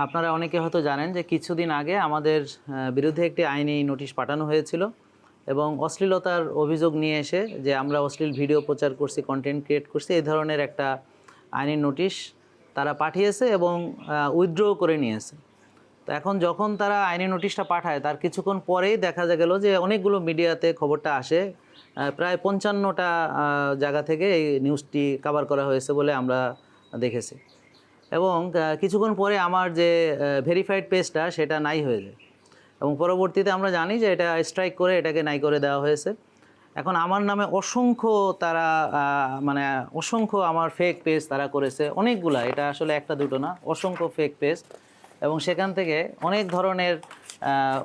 আপনারা অনেকে হয়তো জানেন যে কিছুদিন আগে আমাদের বিরুদ্ধে একটি আইনি নোটিশ পাঠানো হয়েছিল এবং অশ্লীলতার অভিযোগ নিয়ে এসে যে আমরা অশ্লীল ভিডিও প্রচার করছি, কন্টেন্ট ক্রিয়েট করছি, এই ধরনের একটা আইনি নোটিশ তারা পাঠিয়েছে এবং উইথড্র করে নিয়েছে। তো এখন যখন তারা আইনি নোটিশটা পাঠায় তার কিছুক্ষণ পরেই দেখা গেল যে অনেকগুলো মিডিয়াতে খবরটা আসে, প্রায় 55টা জায়গা থেকে এই নিউজটি কভার করা হয়েছে বলে আমরা দেখেছি। এবং কিছুক্ষণ পরে আমার যে ভেরিফাইড পেজটা সেটা নাই হয়ে যায় এবং পরবর্তীতে আমরা জানি যে এটা স্ট্রাইক করে এটাকে নাই করে দেওয়া হয়েছে। এখন আমার নামে অসংখ্য তারা অসংখ্য আমার ফেক পেজ তারা করেছে, অনেকগুলা, এটা আসলে একটা দুটো না, অসংখ্য ফেক পেজ। এবং সেখান থেকে অনেক ধরনের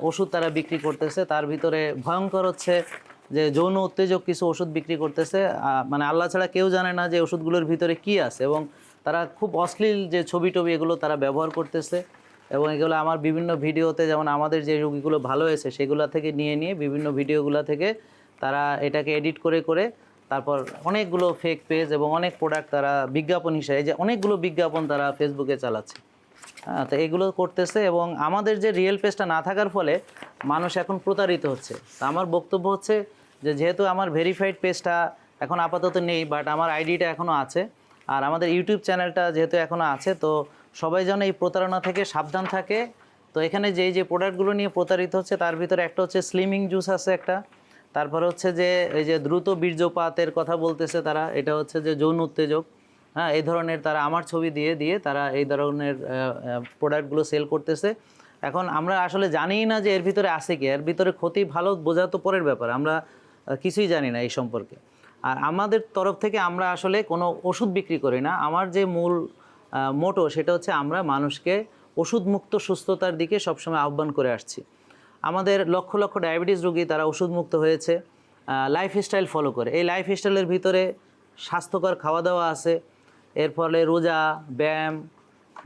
ওষুধ তারা বিক্রি করতেছে। তার ভিতরে ভয়ঙ্কর হচ্ছে যে যৌন উত্তেজক কিছু ওষুধ বিক্রি করতেছে, মানে আল্লাহ ছাড়া কেউ জানে না যে ওষুধগুলোর ভিতরে কি আছে। এবং তারা খুব অশ্লীল যে ছবি টবি এগুলো তারা ব্যবহার করতেছে এবং এগুলো আমার বিভিন্ন ভিডিওতে, যেমন আমাদের যে রোগীগুলো ভালো হয়েছে সেগুলো থেকে নিয়ে বিভিন্ন ভিডিওগুলো থেকে তারা এটাকে এডিট করে করে তারপর অনেকগুলো ফেক পেজ এবং অনেক প্রোডাক্ট তারা বিজ্ঞাপন হিসেবে, যে অনেকগুলো বিজ্ঞাপন তারা ফেসবুকে চালাচ্ছে। হ্যাঁ, তো এগুলো করতেছে এবং আমাদের যে রিয়েল পেজটা না থাকার ফলে মানুষ এখন প্রতারিত হচ্ছে। তো আমার বক্তব্য হচ্ছে যে যেহেতু আমার ভেরিফাইড পেজটা এখন আপাতত নেই, বাট আমার আইডিটা এখনও আছে, আর আমাদের ইউটিউব চ্যানেলটা যেহেতু এখনও আছে, তো সবাই যেন এই প্রতারণা থেকে সাবধান থাকে। তো এখানে যে প্রোডাক্টগুলো নিয়ে প্রতারিত হচ্ছে তার ভিতরে একটা হচ্ছে স্লিমিং জুস আছে একটা, তারপর হচ্ছে যে এই যে দ্রুত বীর্যপাতের কথা বলতেছে তারা, এটা হচ্ছে যে যৌন উত্তেজক। হ্যাঁ, এই ধরনের তারা আমার ছবি দিয়ে দিয়ে তারা এই ধরনের প্রোডাক্টগুলো সেল করতেছে। এখন আমরা আসলে জানিই না যে এর ভিতরে আছে কি, এর ভিতরে ক্ষতি ভালো বোঝা তো পরের ব্যাপার, আমরা কিছুই জানি না এই সম্পর্কে। আর আমাদের তরফ থেকে আমরা আসলে কোনো ওষুধ বিক্রি করি না। আমার যে মূল মোটো সেটা হচ্ছে আমরা মানুষকে ওষুধমুক্ত সুস্থতার দিকে সবসময় আহ্বান করে আসছি। আমাদের লক্ষ লক্ষ ডায়াবেটিস রোগী তারা ওষুধমুক্ত হয়েছে লাইফস্টাইল ফলো করে। এই লাইফস্টাইলের ভিতরে স্বাস্থ্যকর খাওয়া দাওয়া আছে, এর ফলে রোজা, ব্যায়াম,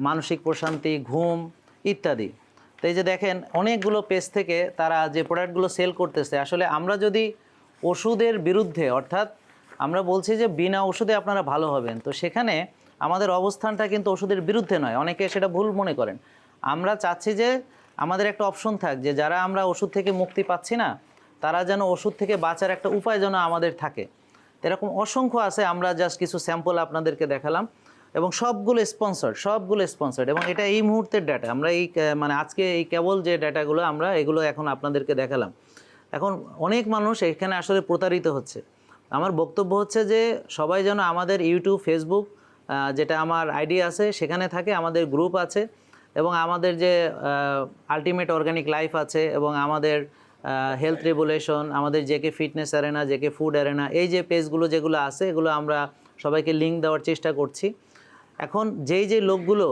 মানসিক প্রশান্তি, ঘুম ইত্যাদি। তো এই যে দেখেন অনেকগুলো পেজ থেকে তারা যে প্রোডাক্টগুলো সেল করতেছে, আসলে আমরা যদি ওষুধের বিরুদ্ধে, অর্থাৎ আমরা বলছি যে বিনা ওষুধে আপনারা ভালো হবেন, তো সেখানে আমাদের অবস্থানটা কিন্তু ওষুধের বিরুদ্ধে নয়, অনেকে সেটা ভুল মনে করেন। আমরা চাচ্ছি যে আমাদের একটা অপশন থাক, যে যারা আমরা ওষুধ থেকে মুক্তি পাচ্ছি না তারা যেন ওষুধ থেকে বাঁচার একটা উপায় যেন আমাদের থাকে। এরকম অসংখ্য আছে, আমরা জাস্ট কিছু স্যাম্পল আপনাদেরকে দেখালাম এবং সবগুলো স্পন্সর্ড এবং এটা এই মুহূর্তের ডাটা। আমরা এই আজকে এই কেবল যে ডাটাগুলো আমরা এগুলো এখন আপনাদেরকে দেখালাম। এখন অনেক মানুষ এখানে আসলে প্রতারিত হচ্ছে। আমার বক্তব্য হচ্ছে যে সবাই যেন আমাদের ইউটিউব, ফেসবুক, যেটা আমার আইডি আছে সেখানে থাকে, আমাদের গ্রুপ আছে এবং আমাদের যে আলটিমেট অর্গানিক লাইফ আছে এবং আমাদের হেলথ রেভুলেশন, আমাদের JK fitness arena, JK food arena, এই যে পেজগুলো যেগুলো আছে এগুলো আমরা সবাইকে লিঙ্ক দেওয়ার চেষ্টা করছি। এখন যে লোকগুলো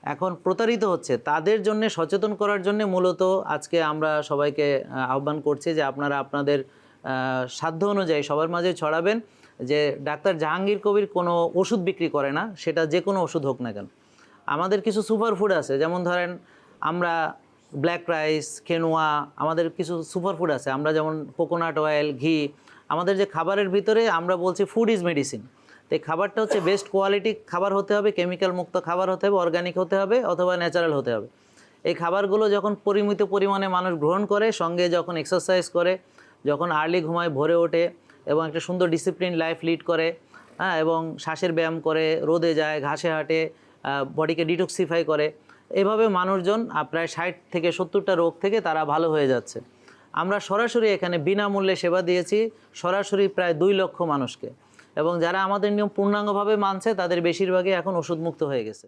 এখন প্রতারিত হচ্ছে তাদের জন্য সচেতন করার জন্য মূলত আজকে আমরা সবাইকে আহ্বান করছি যে আপনারা আপনাদের সাধ্য অনুযায়ী সবার মাঝে ছড়াবেন যে ডাক্তার জাহাঙ্গীর কবির কোনো ওষুধ বিক্রি করে না, সেটা যে কোনো ওষুধ হোক না কেন। আমাদের কিছু সুপারফুড আছে, যেমন ধরেন আমরা ব্ল্যাক রাইস, কেনোয়া, আমাদের কিছু সুপারফুড আছে, আমরা যেমন কোকোনাট অয়েল, ঘি, আমাদের যে খাবারের ভিতরে আমরা বলছি ফুড ইজ মেডিসিন। তো এই খাবারটা হচ্ছে বেস্ট কোয়ালিটি খাবার হতে হবে, কেমিক্যাল মুক্ত খাবার হতে হবে, অর্গানিক হতে হবে অথবা ন্যাচারাল হতে হবে। এই খাবারগুলো যখন পরিমিত পরিমাণে মানুষ গ্রহণ করে, সঙ্গে যখন এক্সারসাইজ করে, যখন আর্লি ঘুমায়, ভোরে ওঠে এবং একটা সুন্দর ডিসিপ্লিন লাইফ লিড করে, হ্যাঁ, এবং শ্বাসের ব্যায়াম করে, রোদে যায়, ঘাসে হাঁটে, বডিকে ডিটক্সিফাই করে, এভাবে মানুষজন প্রায় 60 থেকে 70টা রোগ থেকে তারা ভালো হয়ে যাচ্ছে। আমরা সরাসরি এখানে বিনামূল্যে সেবা দিয়েছি সরাসরি প্রায় 2 লক্ষ মানুষকে এবং যারা আমাদের নিয়ম পূর্ণাঙ্গভাবে মানছে তাদের বেশিরভাগই এখন ওষুধমুক্ত হয়ে গেছে।